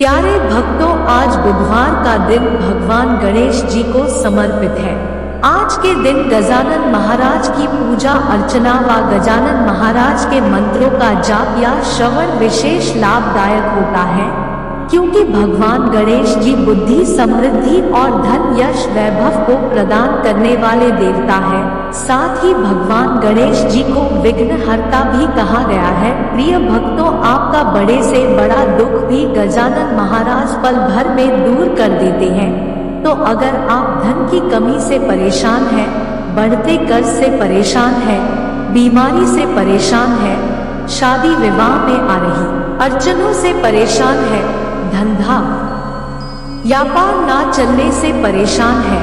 प्यारे भक्तों, आज बुधवार का दिन भगवान गणेश जी को समर्पित है। आज के दिन गजानन महाराज की पूजा अर्चना व गजानन महाराज के मंत्रों का जाप या श्रवण विशेष लाभदायक होता है, क्योंकि भगवान गणेश जी बुद्धि, समृद्धि और धन, यश, वैभव को प्रदान करने वाले देवता है। साथ ही भगवान गणेश जी को विघ्नहर्ता भी कहा गया है। प्रिय भक्तों, आपका बड़े से बड़ा दुख भी गजानन महाराज पल भर में दूर कर देते हैं। तो अगर आप धन की कमी से परेशान हैं, बढ़ते कर्ज से परेशान हैं, बीमारी से परेशान हैं, शादी विवाह में आ रही अड़चनों से परेशान है, धंधा व्यापार ना चलने से परेशान है,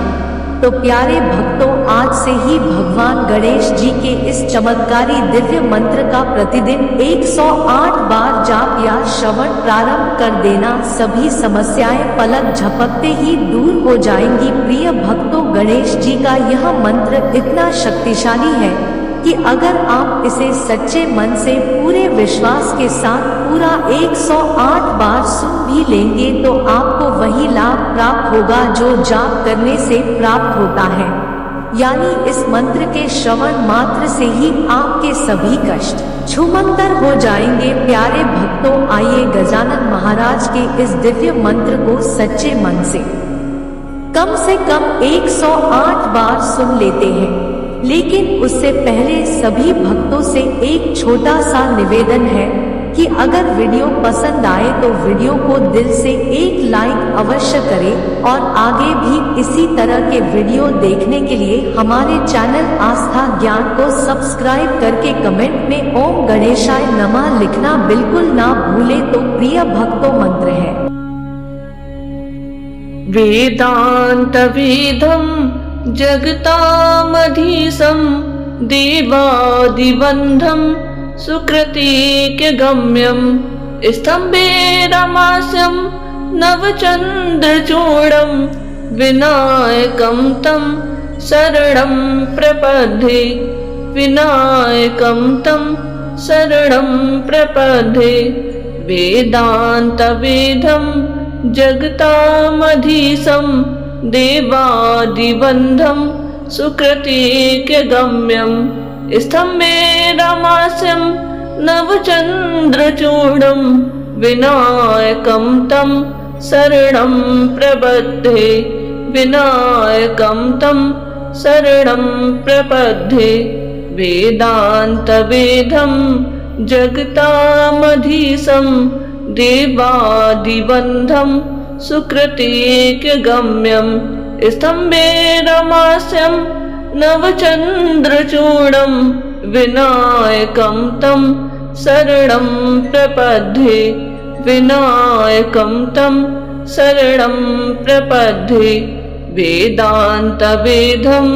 तो प्यारे भक्तों, आज से ही भगवान गणेश जी के इस चमत्कारी दिव्य मंत्र का प्रतिदिन 108 बार जाप या श्रवण प्रारंभ कर देना। सभी समस्याएं पलक झपकते ही दूर हो जाएंगी। प्रिय भक्तों, गणेश जी का यह मंत्र इतना शक्तिशाली है कि अगर आप इसे सच्चे मन से पूरे विश्वास के साथ पूरा 108 बार सुन भी लेंगे तो आपको वही लाभ प्राप्त होगा जो जाप करने से प्राप्त होता है। यानी इस मंत्र के श्रवण मात्र से ही आपके सभी कष्ट छूमंतर हो जाएंगे। प्यारे भक्तों, आइए गजानन महाराज के इस दिव्य मंत्र को सच्चे मन से कम 108 बार सुन लेते हैं। लेकिन उससे पहले सभी भक्तों से एक छोटा सा निवेदन है कि अगर वीडियो पसंद आए तो वीडियो को दिल से एक लाइक अवश्य करें और आगे भी इसी तरह के वीडियो देखने के लिए हमारे चैनल आस्था ज्ञान को सब्सक्राइब करके कमेंट में ओम गणेशाय नमः लिखना बिल्कुल ना भूले। तो प्रिय भक्तों, मंत्र है वेदांत वेदम जगतामधीशं देवादिबन्धं सुकृतिकगम्यं स्तम्भेरमास्यं नवचन्द्रचूडं विनायकं तं शरणं प्रपद्ये। विनायकं तं शरणं प्रपद्ये। वेदान्तवेदं जगतामधीशं देवादिबन्धं सुकृतिकगम्यं स्तम्भेरमास्यं नवचन्द्रचूडं विनायकं तं शरणं प्रपद्ये। विनायकं तं शरणं प्रपद्ये। वेदान्तवेदं जगतामधीशं देवादिबन्धं सुकृतिकगम्यं स्तम्भेरमास्यं नवचन्द्रचूडं विनायकं तं शरणं प्रपद्ये। विनायकं तं शरणं प्रपद्ये। वेदान्तवेदं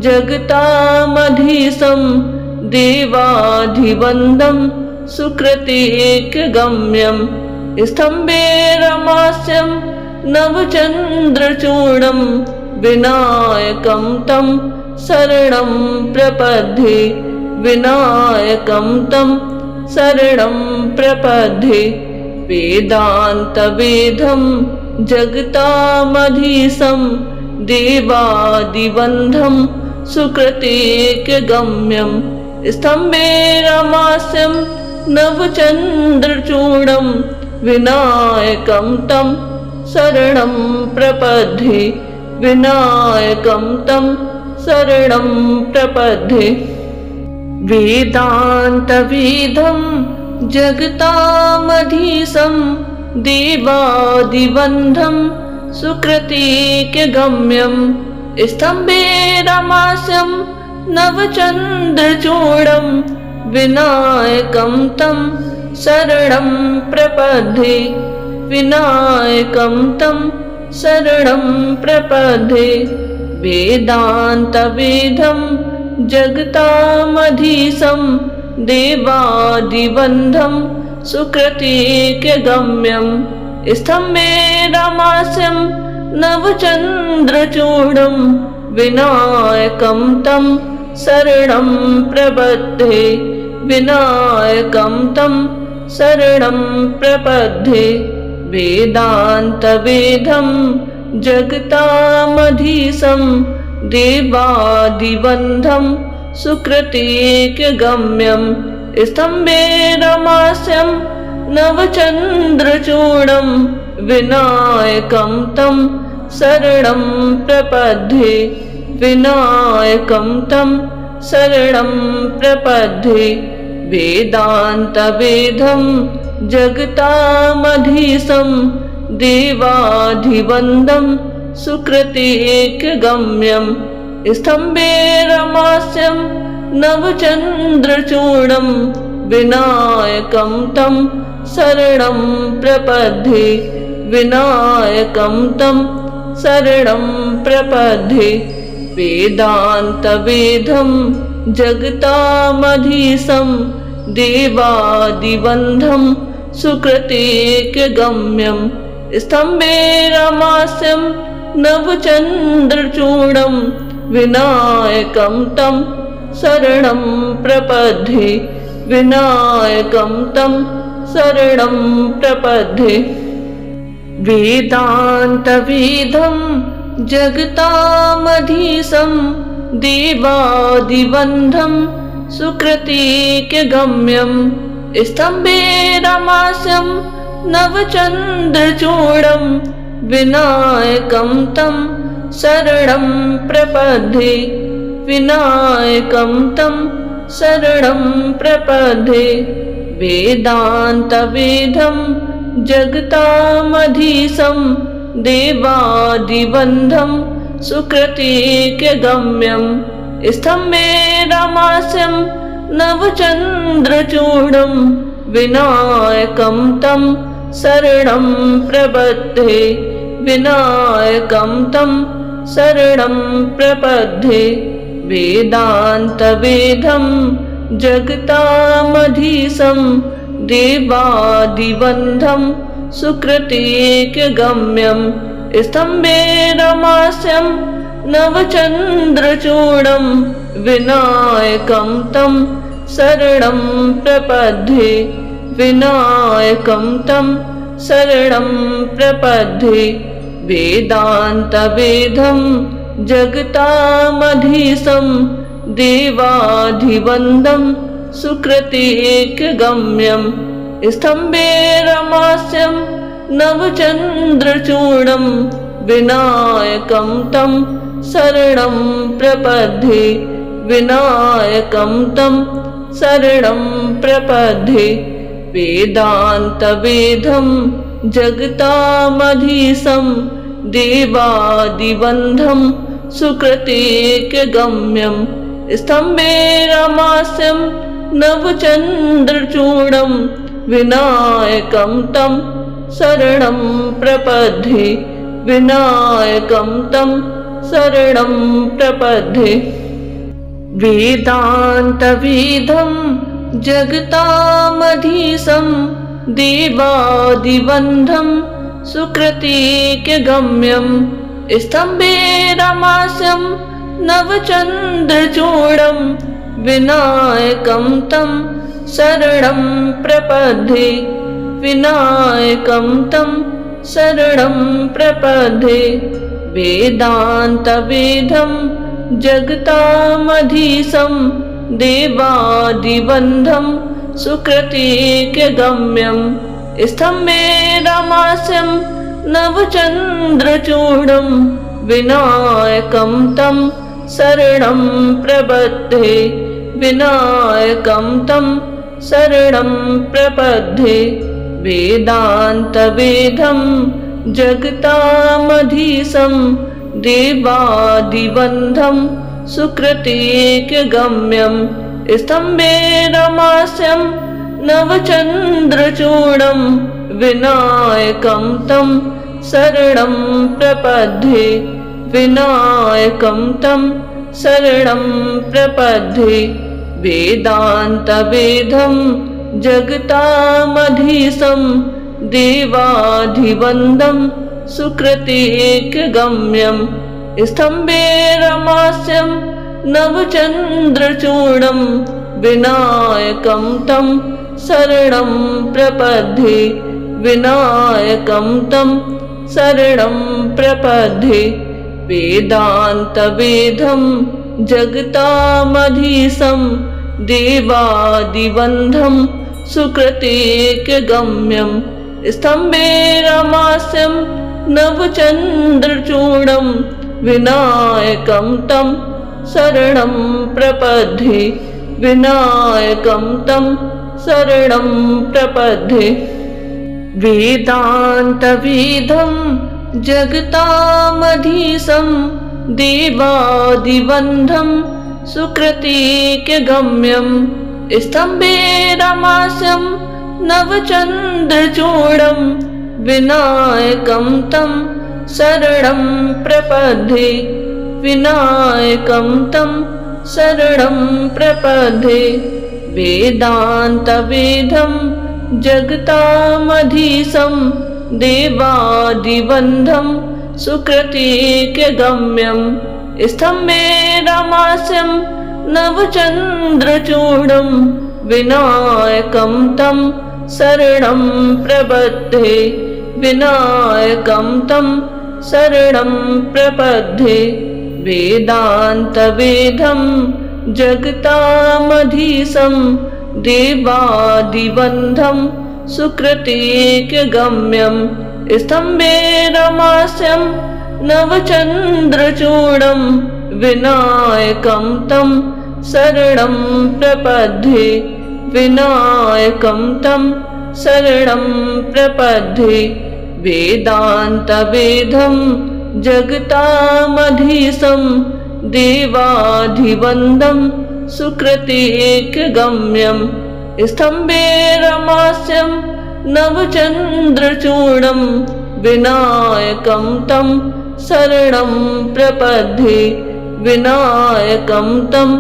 जगतामधीशं देवादिबन्धं सुकृतिकगम्यं स्तम्भेरमास्यं नवचन्द्रचूडं विनायकं तं शरणं प्रपद्ये। विनायकं तं शरणं प्रपद्ये। वेदान्तवेदं जगतामधीशं देवादिबन्धं सुकृतिकगम्यं स्तम्भेरमास्यं नवचन्द्रचूडं विनायकं तं शरणं प्रपद्ये। विनायकं तं शरणं प्रपद्ये। वेदान्तवेदं जगतामधीशं देवादिबन्धं सुकृतिकगम्यं स्तम्भेरमास्यं नवचन्द्रचूडं विनायकं तं शरणं प्रपद्ये। विनायकं तं शरणं प्रपद्ये। वेदान्तवेदं जगतामधीशं देवादिबन्धं सुकृतिकगम्यं स्तम्भेरमास्यं नवचन्द्रचूडं विनायकं तं शरणं प्रपद्ये। विनायकं तं शरणं प्रपद्ये। वेदान्तवेदं जगतामधीशं देवादिबन्धं सुकृतेकगम्यं स्तम्भेरमास्यं नवचन्द्रचूडं विनायकं तं शरणं प्रपद्ये विनायकं तं शरणं प्रपद्ये वेदान्तवेदं जगतामधीशं देवाधिवन्दं सुकृतेकगम्यं स्तम्भेरमास्यं नवचन्द्रचूडं विनायकं तं शरणं प्रपद्ये विनायकं तं शरणं प्रपद्ये वेदान्तवेदं जगतामधीशं देवादिबन्धं सुकृतेकगम्यं स्तम्भेरमास्यं नवचन्द्रचूडं विनायकं तं शरणं प्रपद्ये विनायकं तं शरणं प्रपद्ये वेदान्तवेदं जगतामधीशं देवादिबन्धं सुकृतेकगम्यं स्तम्भेरमास्यं नवचन्द्रचूडं विनायकं तं शरणं प्रपद्ये विनायकं तं शरणं प्रपद्ये वेदान्तवेदं जगतामधीशं देवादिबन्धं सुकृतेकगम्यं स्तम्भेरमास्यं नवचन्द्रचूडं विनायकं तं शरणं प्रपद्ये विनायकं तं शरणं प्रपद्ये वेदान्तवेदं जगतामधीशं देवादिबन्धं सुकृतेकगम्यं स्तम्भेरमास्यं नवचन्द्रचूडं विनायकं तं शरणं प्रपद्ये विनायकं तं शरणं प्रपद्ये वेदान्तवेदं जगतामधीशं देवाधिवन्दं सुकृतेकगम्यं स्तम्भेरमास्यं नवचन्द्रचूडं विनायकं तं शरणं प्रपद्ये विनायकं तं शरणं प्रपद्ये वेदान्तवेदं जगतामधीशं देवादिबन्धं सुकृतेकगम्यं स्तम्भेरमास्यं नवचन्द्रचूडं विनायकं तं शरणं प्रपद्ये विनायकं तं शरणं प्रपद्ये वेदान्तवेदं जगतामधीशं देवादिबन्धं सुकृतेकगम्यं स्तम्भेरमास्यं नवचन्द्रचूडं विनायकं तं शरणं प्रपद्ये विनायकं तं शरणं प्रपद्ये वेदान्तवेदं जगतामधीशं देवादिबन्धं सुकृतेकगम्यं स्तम्भेरमास्यं नवचन्द्रचूडं विनायकं तं शरणं प्रपद्ये विनायकं तं शरणं प्रपद्ये वेदान्तवेदं जगतामधीशं देवादिबन्धं सुकृतेकगम्यं स्तम्भेरमास्यं नवचन्द्रचूडं विनायकं तं शरणं प्रपद्ये विनायकं तं शरणं प्रपद्ये वेदान्तवेदं जगतामधीशं देवाधिवन्दं सुकृतेकगम्यं स्तम्भेरमास्यं नवचन्द्रचूडं विनायकं तं शरणं प्रपद्ये विनायकं तं शरणं प्रपद्ये वेदान्तवेदं जगतामधीशं देवादिबन्धं सुकृतेकगम्यं स्तम्भेरमास्यं नवचन्द्रचूडं विनायकं तं शरणं प्रपद्ये विनायकं तं शरणं प्रपद्ये वेदान्तवेदं जगतामधीशं देवादिबन्धं सुकृतेकगम्यं स्तम्भेरमास्यं नवचन्द्रचूडं विनायकं तं शरणं प्रपद्ये विनायकं तं शरणं प्रपद्ये वेदान्तवेदं जगतामधीशं देवादिबन्धं सुकृतेकगम्यं स्तम्भेरमास्यं नवचन्द्रचूडं विनायकं तं शरणं प्रपद्ये विनायकं तं शरणं प्रपद्ये वेदान्तवेदं जगतामधीशं देवादिबन्धं सुकृतेकगम्यं स्तम्भेरमास्यं नवचन्द्रचूडं विनायकं तं शरणं प्रपद्ये विनायकं तं शरणं प्रपद्ये वेदान्तवेदं जगतामधीशं देवादिबन्धं सुकृतेकगम्यं स्तम्भेरमास्यं नवचन्द्रचूडं विनायकं तं शरणं प्रपद्ये विनायकं तं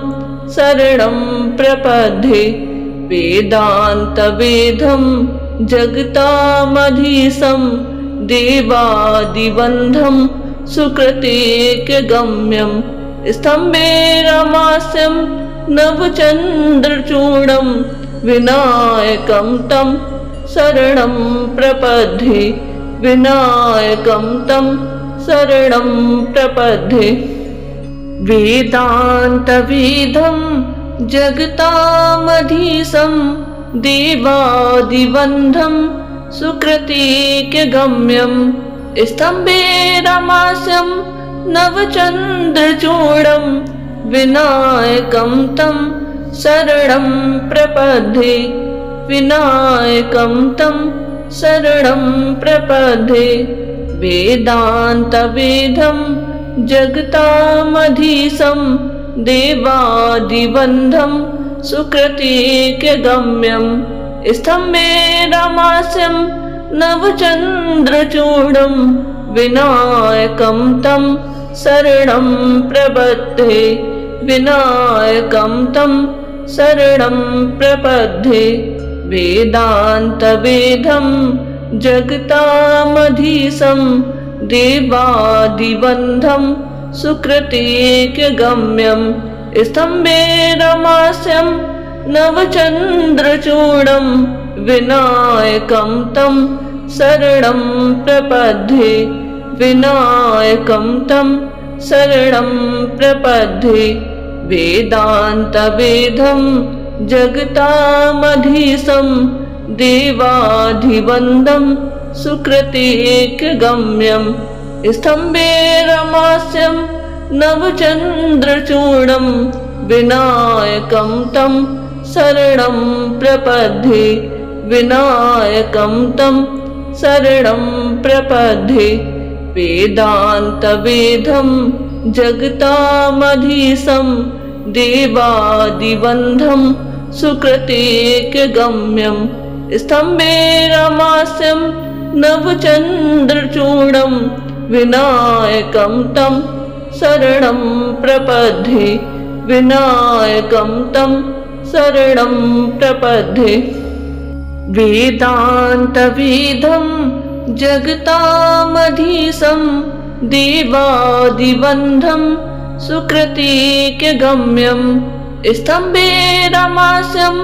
शरणं प्रपद्ये वेदान्तवेदं जगतामधीशं देवादिबन्धं सुकृतेकगम्यं स्तम्भेरमास्यं नवचन्द्रचूडं विनायकं तं शरणं प्रपद्ये विनायकं तं शरणं प्रपद्ये वेदान्तवेदं जगतामधीशं देवादिबन्धं सुकृतेकगम्यं स्तम्भेरमास्यं नवचन्द्रचूडं विनायकं तं शरणं प्रपद्ये विनायकं तं शरणं प्रपद्ये वेदान्तवेदं जगतामधीशं देवादिबन्धं सुकृतेकगम्यं स्तम्भेरमास्यं नवचन्द्रचूडं विनायकं तं शरणं प्रपद्ये विनायकं तं शरणं प्रपद्ये वेदान्तवेदं जगतामधीशं देवादिबन्धं सुकृतेकगम्यं स्तम्भेरमास्यं नवचन्द्रचूडं विनायकं तं शरणं प्रपद्ये विनायकं तं शरणं प्रपद्ये वेदान्तवेदं जगतामधीशं देवादिबन्धं सुकृतेकगम्यं स्तम्भेरमास्यं नवचन्द्रचूडं विनायकं तं शरणं प्रपद्ये विनायकं तं शरणं प्रपद्ये वेदान्तवेदं जगतामधीशं देवादिबन्धं सुकृतेकगम्यं स्तम्भेरमास्यं नवचन्द्रचूडं विनायकं तं शरणं प्रपद्ये विनायकं तं शरणं प्रपद्ये वेदान्तवेदं जगतामधीशं देवादिबन्धं सुकृतेकगम्यं स्तम्भेरमास्यं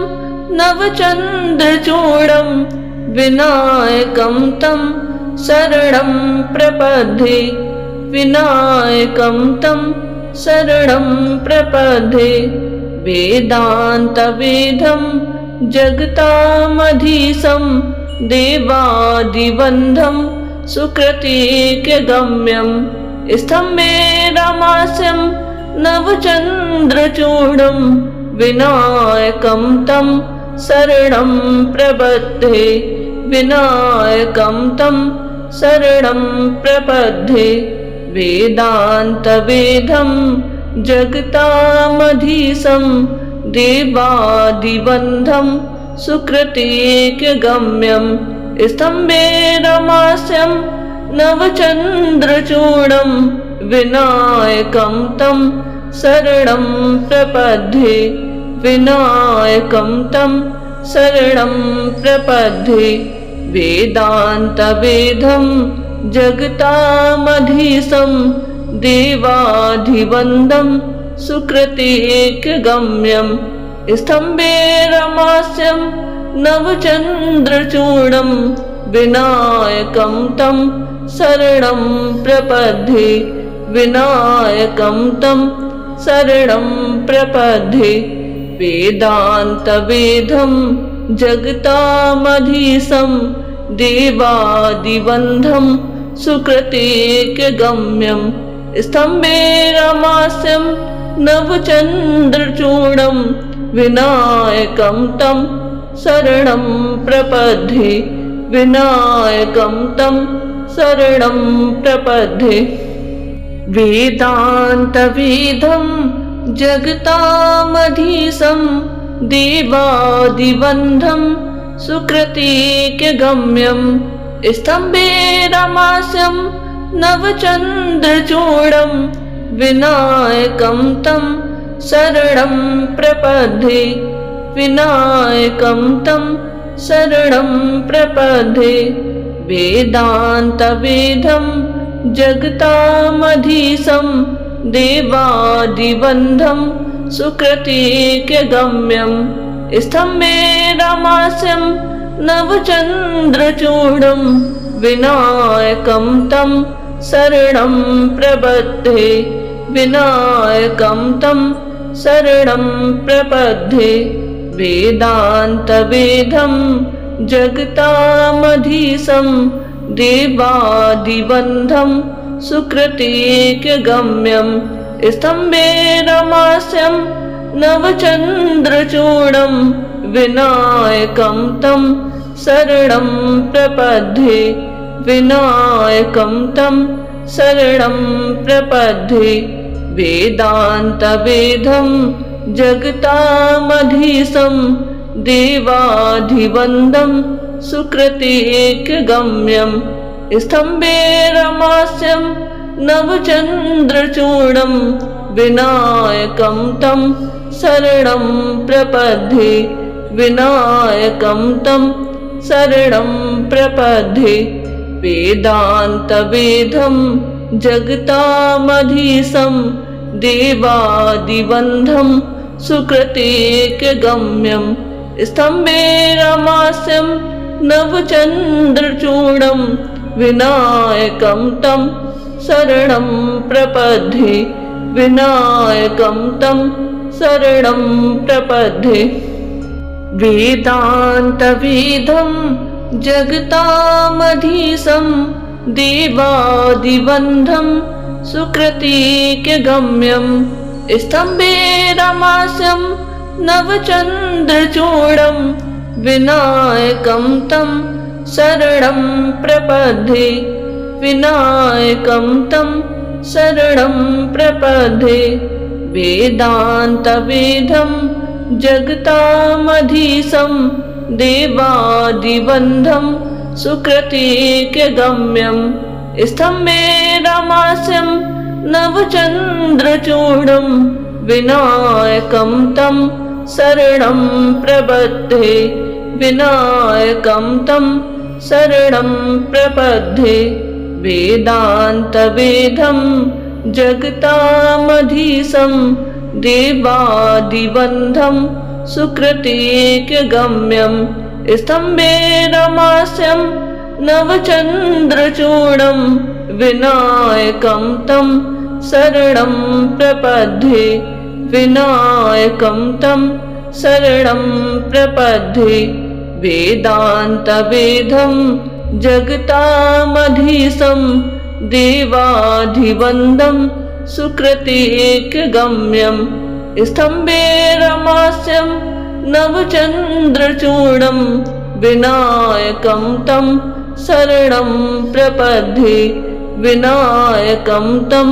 नवचन्द्रचूडं विनायकं तं शरणं प्रपद्ये विनायकं तं शरणं प्रपद्ये वेदान्तवेदं जगतामधीशं देवादिबन्धं सुकृतिकगम्यं स्तम्भेरमास्यं नवचन्द्रचूडं विनायकं तं शरणं प्रपद्ये विनायकं तं शरणं प्रपद्ये वेदान्तवेदं जगतामधीशं देवादिबन्धं सुकृतिकगम्यं स्तम्भेरमास्यं नवचन्द्रचूडं विनायकं तं शरणं प्रपद्ये विनायकं तं शरणं प्रपद्ये वेदान्तवेदं जगतामधीशं देवाधिवन्दं सुकृतिकगम्यं स्तम्भेरमास्यं नवचन्द्रचूडं विनायकं तं शरणं प्रपद्ये विनायकं तं शरणं प्रपद्ये वेदान्तवेदं जगतामधीशं देवादिबन्धं सुकृतिकगम्यं स्तम्भेरमास्यं नवचन्द्रचूडं विनायकं तं शरणं प्रपद्ये विनायकं तं शरणं प्रपद्ये वेदान्तवेदं जगतामधीशं देवादिबन्धं सुकृतिकगम्यं स्तम्भेरमास्यं नवचन्द्रचूडं विनायकं तं शरणं प्रपद्ये विनायकं तं शरणं प्रपद्ये वेदान्तवेदं जगतामधीशं देवादिबन्धं सुकृतिकगम्यं स्तम्भेरमास्यं नवचन्द्रचूडं विनायकं तं शरणं प्रपद्ये विनायकं तं शरणं प्रपद्ये वेदान्तवेदं जगतामधीशं देवादिबन्धं सुकृतिकगम्यं स्तम्भेरमास्यं नवचन्द्रचूडं विनायकं तं शरणं प्रपद्ये विनायकं तं शरणं प्रपद्ये वेदान्तवेदं जगतामधीशं देवाधिवन्दं सुकृतिकगम्यं स्तम्भेरमास्यं नवचन्द्रचूडं विनायकं तं शरणं प्रपद्ये विनायकं तं शरणं प्रपद्ये वेदान्तवेदं जगतामधीशं देवादिबन्धं सुकृतिकगम्यं स्तम्भेरमास्यं नवचन्द्रचूडं विनायकं तं शरणं प्रपद्ये विनायकं तं शरणं प्रपद्ये वेदान्तवेदं जगतामधीशं देवादिबन्धं सुकृतिकगम्यं स्तम्भेरमास्यं नवचन्द्रचूडं विनायकं तं शरणं प्रपद्ये विनायकं तं शरणं प्रपद्ये वेदान्तवेदं जगतामधीशं देवादिबन्धं सुकृतिकगम्यं स्तम्भेरमास्यं नवचन्द्रचूडं विनायकं तं शरणं प्रपद्ये विनायकं तं शरणं प्रपद्ये वेदान्तवेदं जगतामधीशं देवादिबन्धं सुकृतिकगम्यं स्तम्भे रमास्यं नवचन्द्रचूडं विनायकं तं शरणं प्रपद्ये विनायकं तं शरणं प्रपद्ये वेदान्तवेदं जगतामधीशं देवाधिवन्दं सुकृतेकगम्यं स्तम्भे रमास्यं नवचन्द्रचूडं विनायकं तं शरणं प्रपद्ये विनायकं तं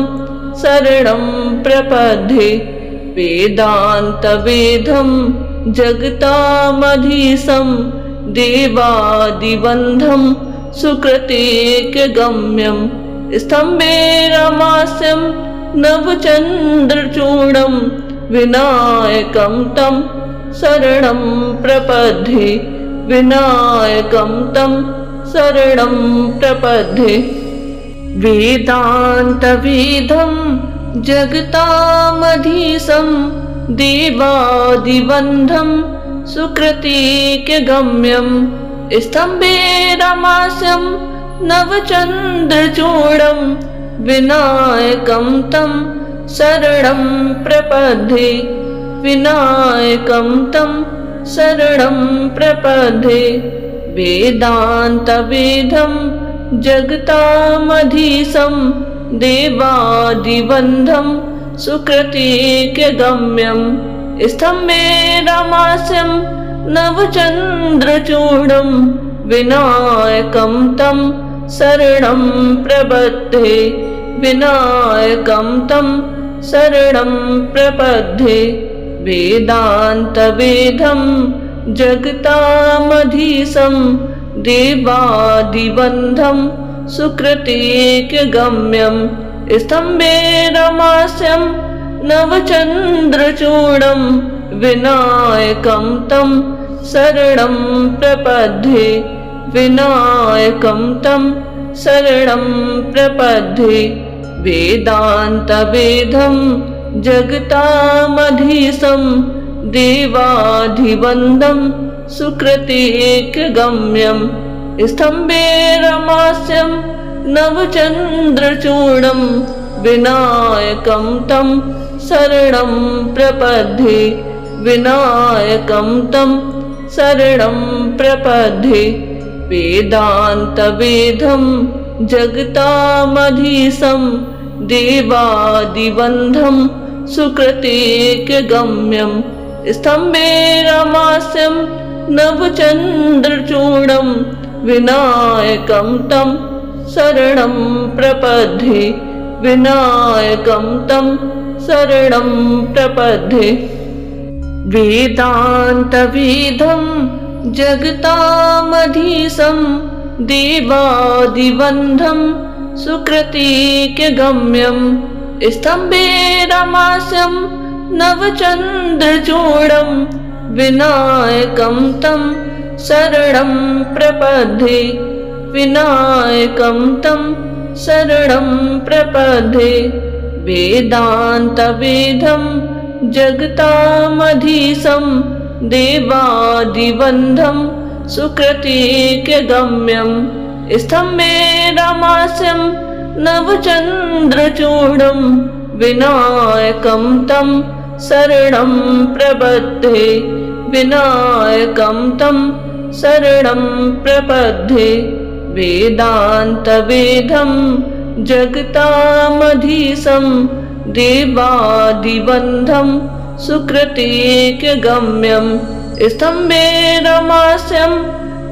शरणं प्रपद्ये वेदान्तवेदं जगतामधीशं देवादिवन्दं सुकृतेकगम्यं स्तम्भे रमास्यं नवचन्द्रचूडं विनायकं तं शरणं प्रपद्ये विनायकं तं शरणं प्रपद्ये वेदान्तवेदं जगतामधीशं देवादिवन्दं सुकृतेकगम्यं स्तम्भे रमास्यं नवचन्द्रचूडं विनायकं तं शरणं प्रपद्ये विनायकं तं शरणं प्रपद्ये वेदान्तवेदं जगतामधीशं देवादिवन्दं सुकृतेकगम्यं स्तम्भे रमास्यं नवचन्द्रचूडं विनायकं तं शरणं प्रपद्ये विनायकं तं शरणं प्रपद्ये वेदान्तवेदं जगतामधीशं देवादिवन्दं सुकृतेकगम्यं स्तम्भे रमास्यं नवचन्द्रचूडं विनायकं तं शरणं प्रपद्ये विनायकं तं शरणं प्रपद्ये वेदान्तवेदं जगतामधीशं देवाधिवन्दं सुकृतेकगम्यं स्तम्भे रमास्यं नवचन्द्रचूडं विनायकं तं शरणं प्रपद्ये विनायकं तं शरणं प्रपद्ये वेदान्तवेदं जगतामधीशं देवादिवन्दं सुकृतेकगम्यं स्तम्भे रमास्यं नवचन्द्रचूडं विनायकं तं शरणं प्रपद्ये विनायकं तं शरणं प्रपद्ये वेदान्तवेदं जगतामधीशं देवादिवन्दं सुकृतेकगम्यं स्तम्भे रमास्यं नवचन्द्रचूडं विनायकं तं शरणं प्रपद्ये विनायकं तं शरणं प्रपद्ये वेदान्तवेदं जगतामधीशं देवादिवन्दं सुकृतेकगम्यं स्तम्भे रमास्यं नवचन्द्रचूडं विनायकं तं शरणं प्रपद्ये विनायकं तं शरणं प्रपद्ये वेदान्तवेदं जगतामधीशं देवादिवन्दं सुकृतेकगम्यं स्तम्भे रमास्यं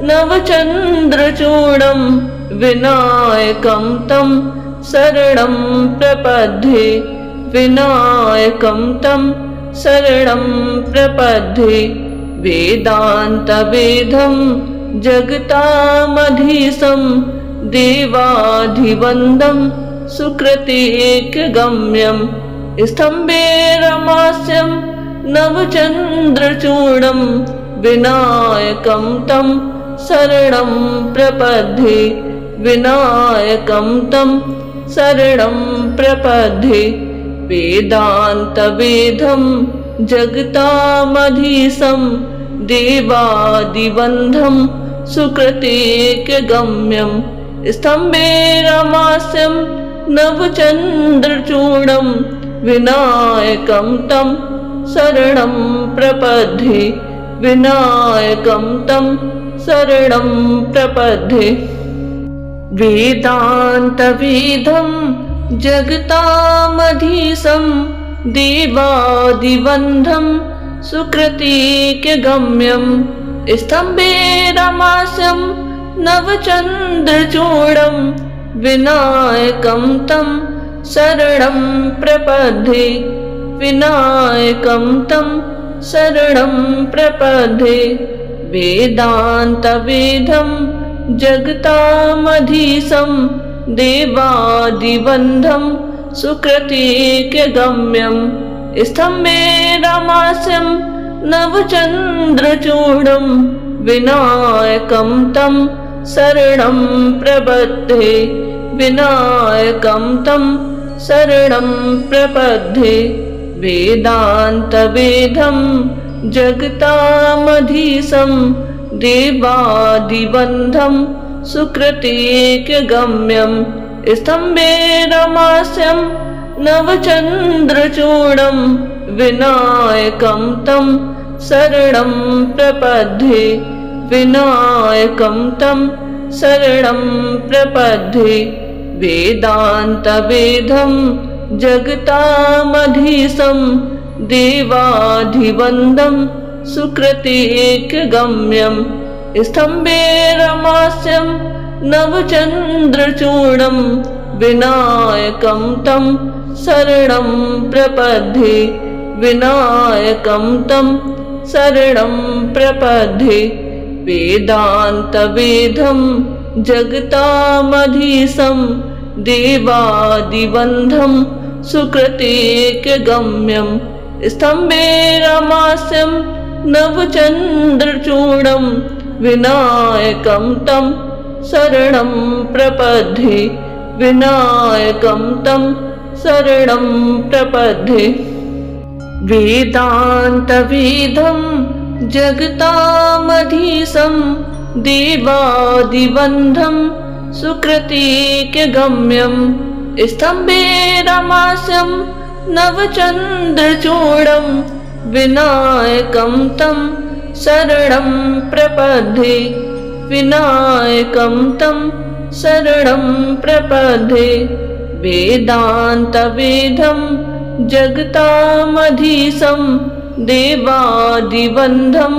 नवचन्द्रचूडं विनायकं तं शरणं प्रपद्ये विनायकं तं शरणं प्रपद्ये वेदान्तवेदं जगतामधीशं देवाधिवन्दं सुकृतेकगम्यं स्तम्भे रमास्यं नवचन्द्रचूडं विनायकं तं शरणं प्रपद्ये विनायकं तं शरणं प्रपद्ये वेदान्तवेदं जगतामधीशं देवादिबन्धं सुकृतेकगम्यं स्तम्भे रमास्यं नवचन्द्रचूडं विनायकं तं शरणं प्रपद्ये विनायकं तं शरणं प्रपद्ये वेदान्तवेदं जगतामधीशं देवादिबन्धं सुकृतेकगम्यं स्तम्भे रमास्यं नवचन्द्रचूडं विनायकं तं शरणं प्रपद्ये विनायकं तं शरणं प्रपद्ये वेदान्तवेदं जगतामधीशं देवादिबन्धं सुकृतेकगम्यं स्तम्भे रमास्यं नवचन्द्रचूडं विनायकं तं शरणं प्रपद्ये विनायकं तं शरणं प्रपद्ये वेदान्तवेदं जगतामधीशं देवादिबन्धं सुकृतेकगम्यं स्तम्भे रमास्यं नवचन्द्रचूडं विनायकं तं शरणं प्रपद्ये विनायकं तं शरणं प्रपद्ये वेदान्तवेदं जगतामधीशं देवादिबन्धं सुकृतेकगम्यं स्तम्भे रमास्यं नवचन्द्रचूडं विनायकं तं शरणं प्रपद्ये विनायकं तं शरणं प्रपद्ये वेदान्तवेदं जगतामधीशं देवादिबन्धं सुकृतेकगम्यं स्तम्भे रमास्यं नवचन्द्रचूडं विनायकं तं शरणं प्रपद्ये विनायकं तं शरणं प्रपद्ये वेदान्तवेदं जगतामधीशं देवादिबन्धं सुकृतेकगम्यं स्तम्भे रमास्यं नवचन्द्रचूडं विनायकं तं शरणं प्रपद्ये विनायकं तं शरणं प्रपद्ये वेदान्तवेदं जगतामधीशं देवादिबन्धं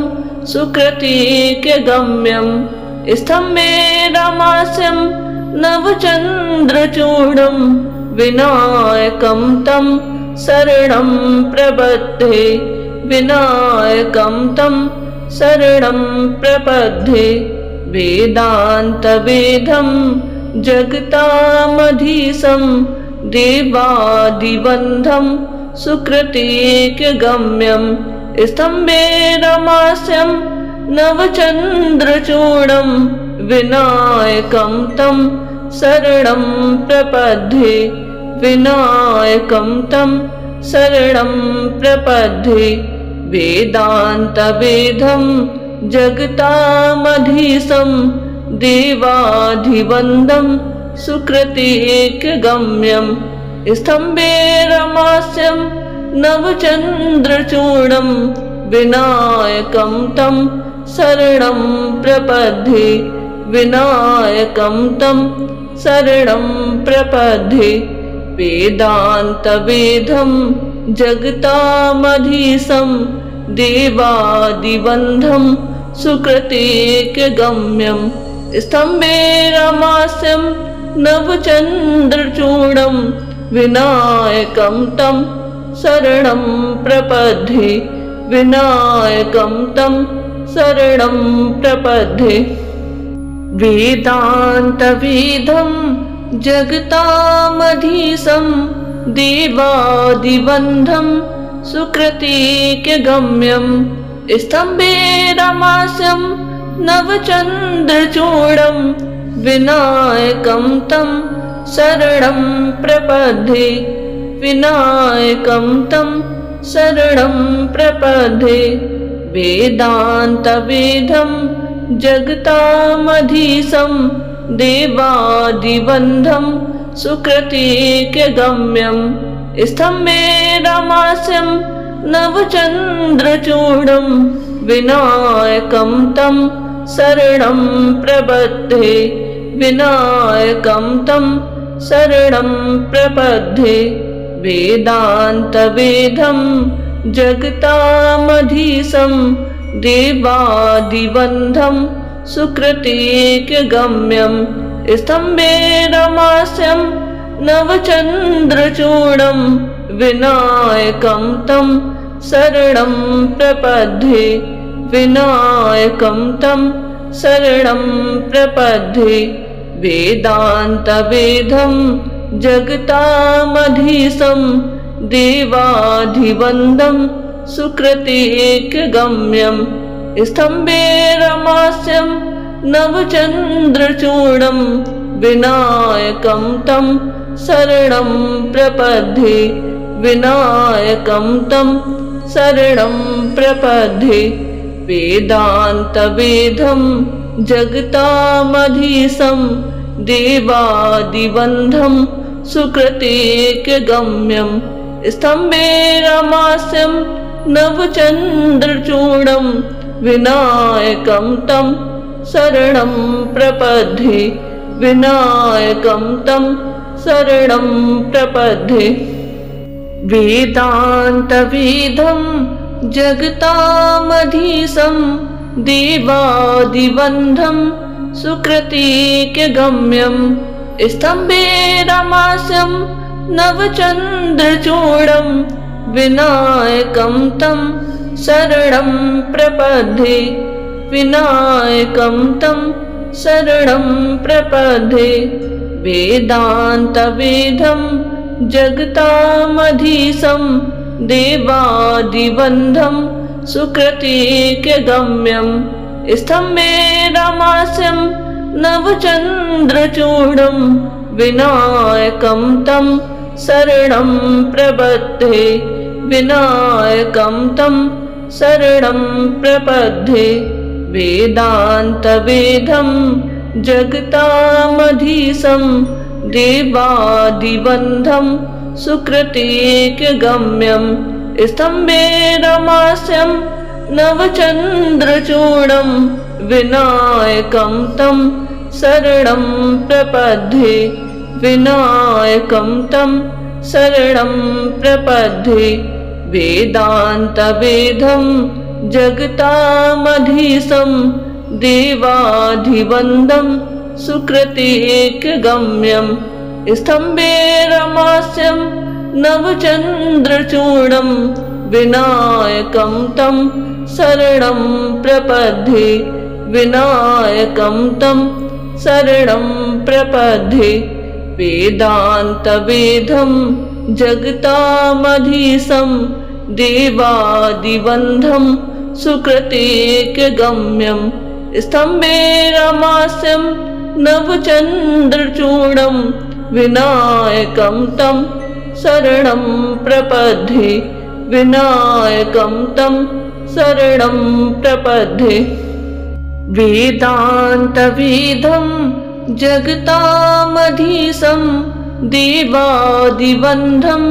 सुकृतेकगम्यं स्तम्भे रमास्यं नवचन्द्रचूडं विनायकं तं शरणं प्रपद्ये विनायकं तं शरणं प्रपद्ये वेदान्तवेदं जगतामधीशं देवादिबन्धं सुकृतेकगम्यं स्तम्भे रमास्यं नवचन्द्रचूडं विनायकं तं शरणं प्रपद्ये विनायकं तं शरणं प्रपद्ये वेदान्तवेदं जगतामधीशं देवादिबन्धं सुकृतेकगम्यं स्तम्भे रमास्यं नवचन्द्रचूडं विनायकं तं शरणं प्रपद्ये विनायकं तं शरणं प्रपद्ये वेदान्तवेदं जगतामधीशं देवादिबन्धं सुकृतेकगम्यं स्तम्भे रमास्यं नवचन्द्रचूडं विनायकं तं शरणं प्रपद्ये विनायकं तं शरणं प्रपद्ये वेदान्तवेदं जगतामधीशं देवादिबन्धं सुकृतेकगम्यं स्तम्भे रमास्यं नवचन्द्रचूडं विनायकं तं शरणं प्रपद्ये विनायकं तं शरणं प्रपद्ये वेदान्तवेदं जगतामधीशं देवादिबन्धं सुकृतिकगम्यं स्तम्भेरमास्यं नवचन्द्रचूडं विनायकं तं शरणं प्रपद्ये विनायकं तं शरणं प्रपद्ये वेदान्तवेदं जगतामधीशं देवादिबन्धं सुकृतिकगम्यं स्तम्भेरमास्यं नवचन्द्रचूडं विनायकं तं शरणं प्रपद्ये विनायकं तं शरणं प्रपद्ये वेदान्तवेदं जगतामधीशं देवादिबन्धं सुकृतिकगम्यं स्तम्भेरमास्यं नवचन्द्रचूडं विनायकं तं शरणं प्रपद्ये विनायकं तं शरणं प्रपद्ये वेदान्तवेदं जगतामधीशं देवादिबन्धं सुकृतिकगम्यं स्तम्भेरमास्यं नवचन्द्रचूडं विनायकं तं शरणं प्रपद्ये विनायकं तं शरणं प्रपद्ये वेदान्तवेदं जगतामधीशं देवादिबन्धं सुकृतिकगम्यं स्तम्भेरमास्यं नवचन्द्रचूडं विनायकं तं शरणं प्रपद्ये विनायकं तं शरणं प्रपद्ये वेदान्तवेदं जगतामधीशं देवादिबन्धं सुकृतिकगम्यं स्तम्भेरमास्यं नवचन्द्रचूडं विनायकं तं शरणं प्रपद्ये विनायकं तं शरणं प्रपद्ये वेदान्तवेदं जगतामधीशं देवादिबन्धं सुकृतिकगम्यं स्तम्भेरमास्यं नवचन्द्रचूडं विनायकं तं शरणं प्रपद्ये विनायकं तं शरणं प्रपद्ये वेदान्तवेदं जगतामधीशं देवादिबन्धं सुकृतिकगम्यं स्तम्भेरमास्यं नवचन्द्रचूडं विनायकं तं शरणं प्रपद्ये विनायकं तं शरणं प्रपद्ये वेदान्तवेदं जगतामधीशं देवादिबन्धं सुकृतिकगम्यं स्तम्भेरमास्यं नवचन्द्रचूडं विनायकं तं शरणं प्रपद्ये विनायकं तं शरणं प्रपद्ये वेदान्तवेदं जगतामधीशं देवादिबन्धं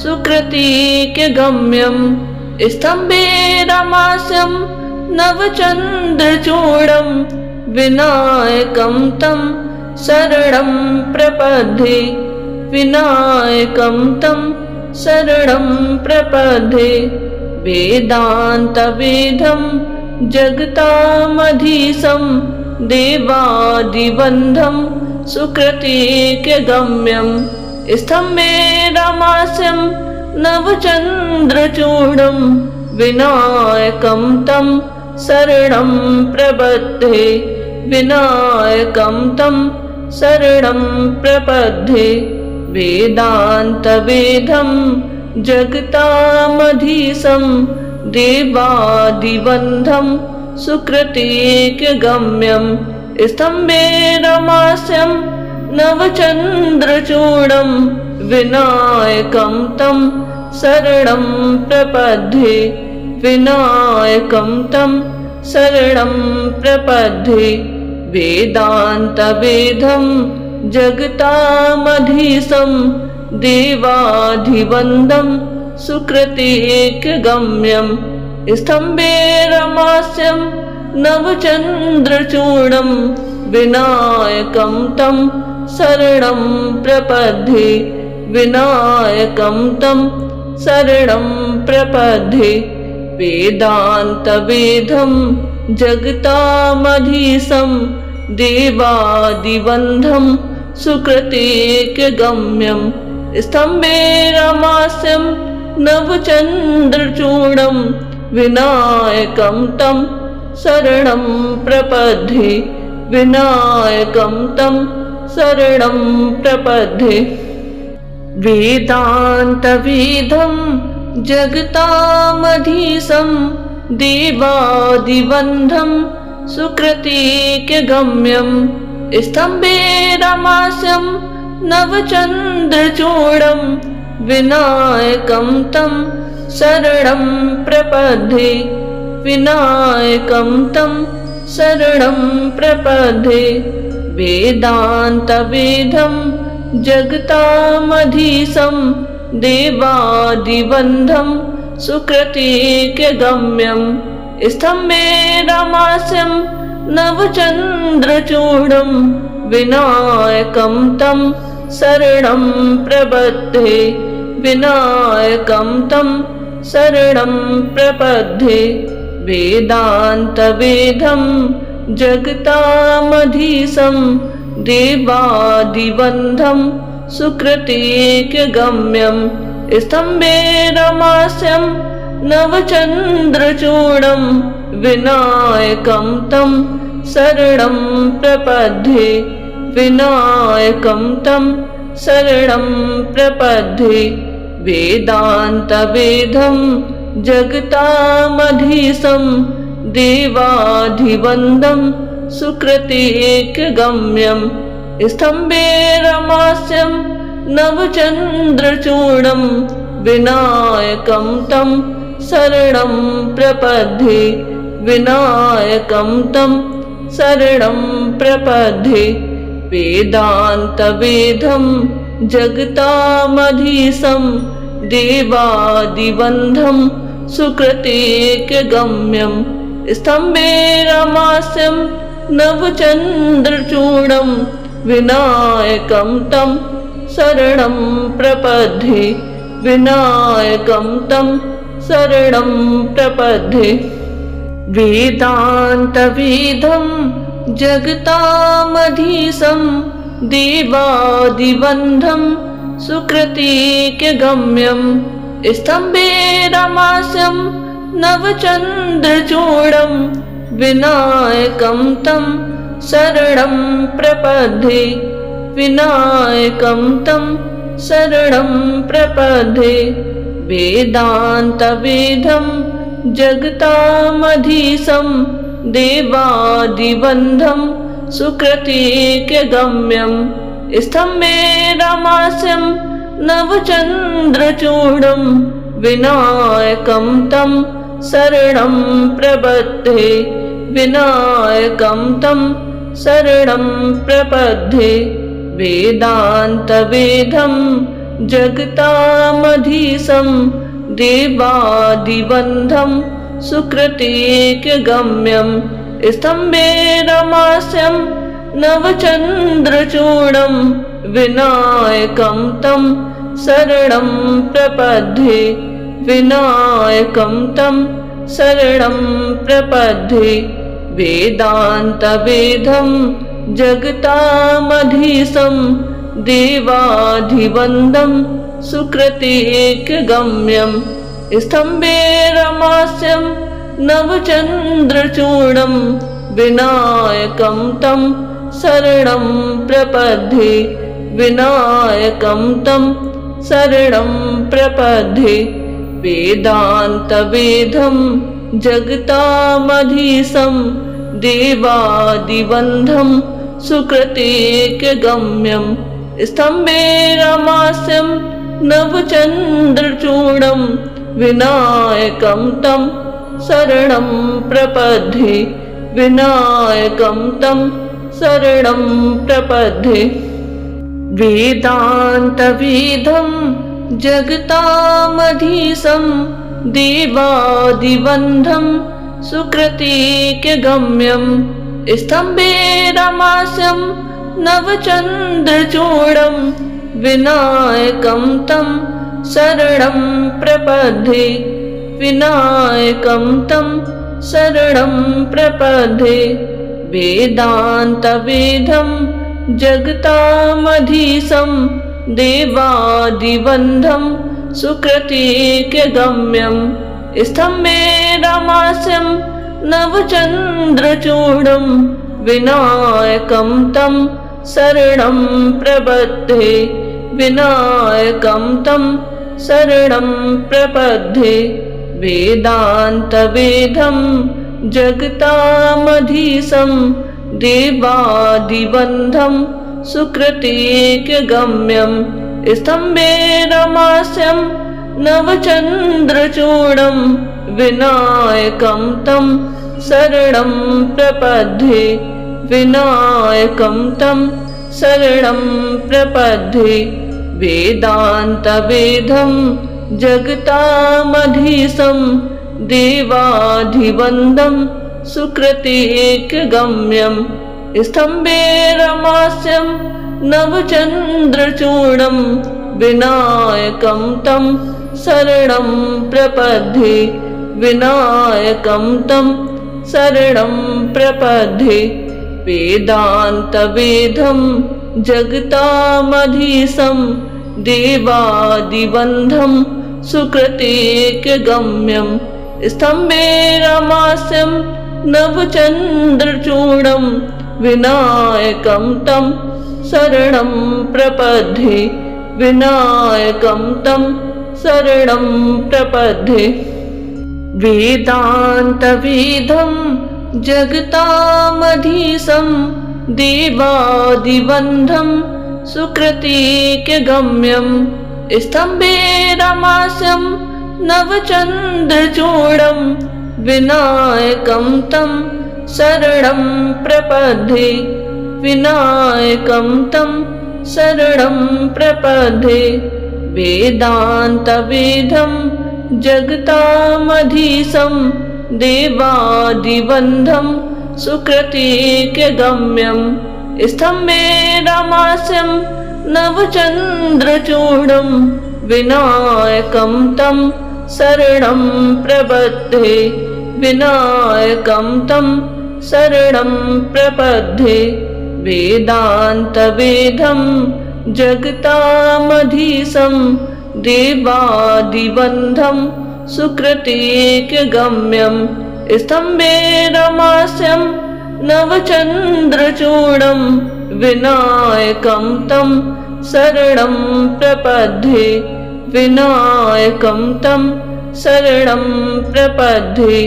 सुकृतिकगम्यं स्तम्भेरमास्यं नवचन्द्रचूडं विनायकं तं शरणं प्रपद्ये विनायकं तं शरणं प्रपद्ये वेदान्तवेदं जगतामधीशं देवादिबन्धं सुकृतिकगम्यं स्तम्भेरमास्यं नवचन्द्रचूडं विनायकं तं शरणं प्रपद्ये विनायकं तं शरणं प्रपद्ये वेदान्तवेदं जगतामधीशं देवादिबन्धं सुकृतिकगम्यं स्तम्भेरमास्यं नवचन्द्रचूडं विनायकं तं शरणं प्रपद्ये विनायकं तं शरणं प्रपद्ये वेदान्तवेदं जगतामधीशं देवाधिवन्दं सुकृतेकगम्यं स्तम्भेरमास्यं नवचन्द्रचूडं विनायकं तं शरणं प्रपद्ये विनायकं तं शरणं प्रपद्ये वेदान्तवेदं जगतामधीशं देवादिवन्दं सुकृतेकगम्यं स्तम्भेरमास्यं नवचन्द्रचूडं विनायकं तं शरणं प्रपद्ये विनायकं तं शरणं प्रपद्ये वेदान्तवेदं जगतामधीशं देवादिवन्दं सुकृतेकगम्यं स्तम्भेरमास्यं नवचन्द्रचूडं विनायकं तं शरणं प्रपद्ये विनायकं तं शरणं प्रपद्ये वेदान्तवेदं जगतामधीशं देवादिवन्दं सुकृतेकगम्यं स्तम्भेरमास्यं नवचन्द्रचूडं विनायकं तं शरणं प्रपद्ये विनायकं तं शरणं प्रपद्ये वेदान्तवेदं जगतामधीशं देवादिवन्दं सुकृतेकगम्यं स्तम्भेरमास्यं नवचन्द्रचूडं विनायकं तं शरणं प्रपद्ये विनायकं तं शरणं प्रपद्ये वेदान्तवेदं जगतामधीशं देवाधिवन्दं सुकृतेकगम्यं स्तम्भेरमास्यं नवचन्द्रचूडं विनायकं तं शरणं प्रपद्ये विनायकं तं शरणं प्रपद्ये वेदान्तवेदं जगतामधीशं देवादिवन्दं सुकृतेकगम्यं स्तम्भेरमास्यं नवचन्द्रचूडं विनायकं तं शरणं प्रपद्ये विनायकं तं शरणं प्रपद्ये वेदान्तवेदं जगतामधीशं देवादिवन्दं सुकृतेकगम्यं स्तम्भेरमास्यं नवचन्द्रचूडं विनायकं तं शरणं प्रपद्ये विनायकं तं शरणं प्रपद्ये वेदान्तवेदं जगतामधीशं देवादिवन्दं सुकृतेकगम्यं स्तम्भेरमास्यं नवचन्द्रचूडं विनायकं तं शरणं प्रपद्ये विनायकं तं शरणं प्रपद्ये वेदान्तवेदं जगतामधीशं देवादिवन्दं सुकृतेकगम्यं स्तम्भेरमास्यं नवचन्द्रचूडं विनायकं तं शरणं प्रपद्ये विनायकं तं शरणं प्रपद्ये वेदान्तवेदं जगतामधीशं देवाधिवन्दं सुकृतेकगम्यं स्तम्भेरमास्यं नवचन्द्रचूडं विनायकं तं शरणं प्रपद्ये विनायकं तं शरणं प्रपद्ये वेदान्तवेदं जगतामधीशं देवादिवन्दं सुकृतेकगम्यं स्तम्भेरमास्यं नवचन्द्रचूडं विनायकं तं शरणं प्रपद्ये विनायकं तं शरणं प्रपद्ये वेदान्तवेदं जगतामधीशं देवादिबन्धं सुकृतिकगम्यं स्तम्भेरमास्यं नवचन्द्रचूडं विनायकं तं शरणं प्रपद्ये विनायकं तं शरणं प्रपद्ये वेदान्तवेदं जगतामधीशं देवादिबन्धं सुकृतिकगम्यं स्तम्भेरमास्यं नवचन्द्रचूडं विनायकं तं शरणं प्रपद्ये विनायकं तं शरणं प्रपद्ये वेदान्तवेदं जगतामधीशं देवादिबन्धं सुकृतिकगम्यं स्तम्भेरमास्यं नवचन्द्रचूडं विनायकं तं शरणं प्रपद्ये विनायकं तं शरणं प्रपद्ये वेदान्तवेदं जगतामधीशं देवादिबन्धं सुकृतिकगम्यं स्तम्भेरमास्यं नवचन्द्रचूडं विनायकं तं शरणं प्रपद्ये विनायकं तं शरणं प्रपद्ये वेदान्तवेदं जगतामधीशं देवादिबन्धं सुकृतिकगम्यं स्तम्भेरमास्यं नवचन्द्रचूडं विनायकं तं शरणं प्रपद्ये विनायकं तं शरणं प्रपद्ये वेदान्तवेदं जगतामधीशं देवादिबन्धं सुकृतिकगम्यं स्तम्भेरमास्यं नवचन्द्रचूडं विनायकं तं शरणं प्रपद्ये विनायकं तं शरणं प्रपद्ये वेदान्तवेदं जगतामधीशं देवादिबन्धं सुकृतिकगम्यं स्तम्भेरमास्यं नवचन्द्रचूडं विनायकं तं शरणं प्रपद्ये विनायकं तं शरणं प्रपद्ये वेदान्तवेदं जगतामधीशं देवादिबन्धं सुकृतिकगम्यं स्तम्भेरमास्यं नवचन्द्रचूडं विनायकं तं शरणं प्रपद्ये विनायकं तं शरणं प्रपद्ये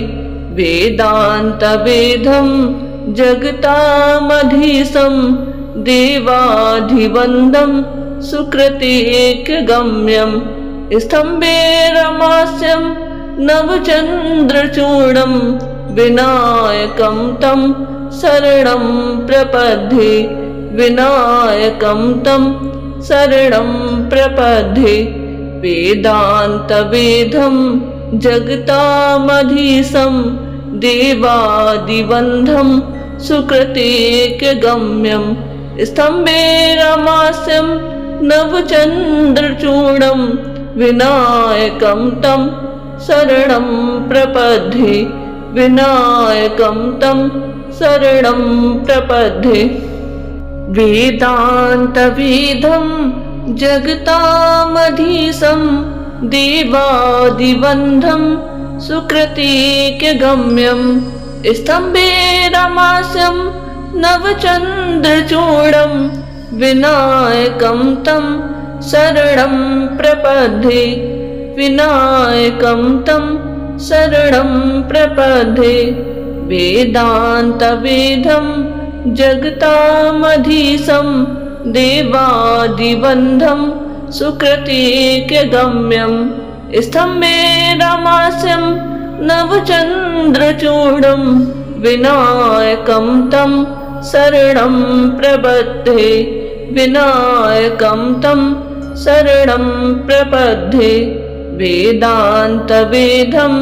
वेदान्तवेदं जगतामधीशं देवादिबन्धं सुकृतिकगम्यं स्तम्भेरमास्यं नवचन्द्रचूडं विनायकं तं शरणं प्रपद्ये विनायकं तं शरणं प्रपद्ये वेदान्तवेदं जगतामधीशं देवादिबन्धं सुकृतिकगम्यं स्तम्भेरमास्यं नवचन्द्रचूडं विनायकं तं शरणं प्रपद्ये विनायकं तं शरणं प्रपद्ये वेदान्तवेदं जगतामधीशं देवादिबन्धं सुकृतिकगम्यं स्तम्भेरमास्यं नवचन्द्रचूडं विनायकं तं शरणं प्रपद्ये विनायकं तं शरणं प्रपद्ये वेदान्तवेदं जगतामधीशं देवादिबन्धं सुकृतिकगम्यं स्तम्भेरमास्यं नवचन्द्रचूडं विनायकं तं शरणं प्रपद्ये विनायकं तं शरणं प्रपद्ये वेदान्तवेदं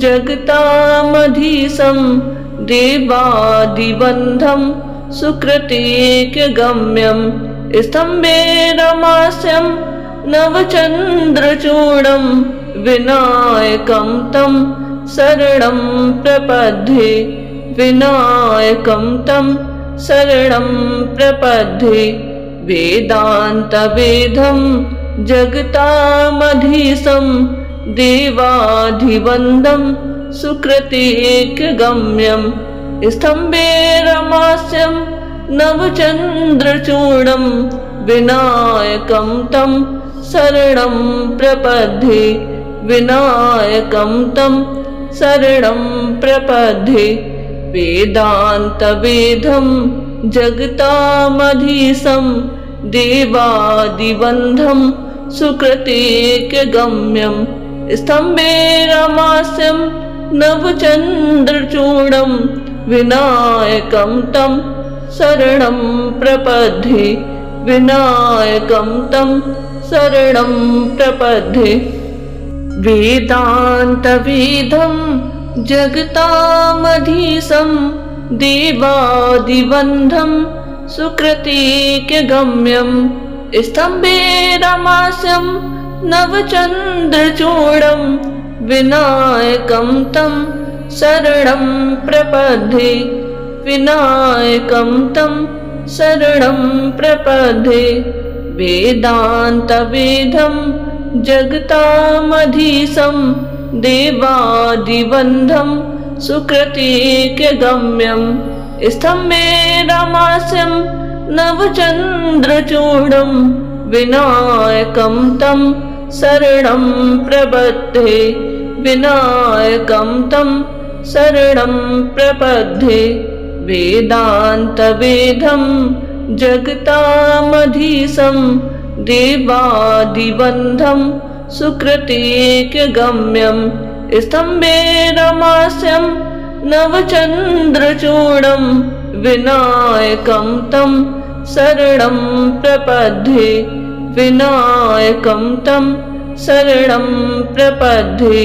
जगतामधीशं देवादिबन्धं सुकृतेकगम्यं स्तम्भेरमास्यं नवचन्द्रचूडं विनायकं तं शरणं प्रपद्ये विनायकं तं शरणं प्रपद्ये वेदान्तवेदं जगतामधीशं देवाधिवन्दं सुकृतेकगम्यं स्तम्भेरमास्यं नवचन्द्रचूडं विनायकं तं शरणं प्रपद्ये विनायकं तं शरणं प्रपद्ये वेदान्तवेदं जगतामधीशं देवादिबन्धं सुकृतेकगम्यं स्तम्भेरमास्यं नवचन्द्रचूडं विनायकं तं शरणं प्रपद्ये विनायकं तं शरणं प्रपद्ये वेदान्तवेदं जगतामधीशं देवादिबन्धं सुकृतेकगम्यं स्तम्भेरमास्यं नवचन्द्रचूडं विनायकं तं शरणं प्रपद्ये विनायकं तं शरणं प्रपद्ये वेदान्तवेदं जगतामधीशं देवादिबन्धं सुकृतेकगम्यं स्तम्भेरमास्यं नवचन्द्रचूडं विनायकं तं शरणं प्रपद्ये विनायकं तं शरणं प्रपद्ये वेदान्तवेदं जगतामधीशं देवादिबन्धं सुकृतेकगम्यं स्तम्भेरमास्यं नवचन्द्रचूडं विनायकं तं शरणं प्रपद्ये विनायकं तं शरणं प्रपद्ये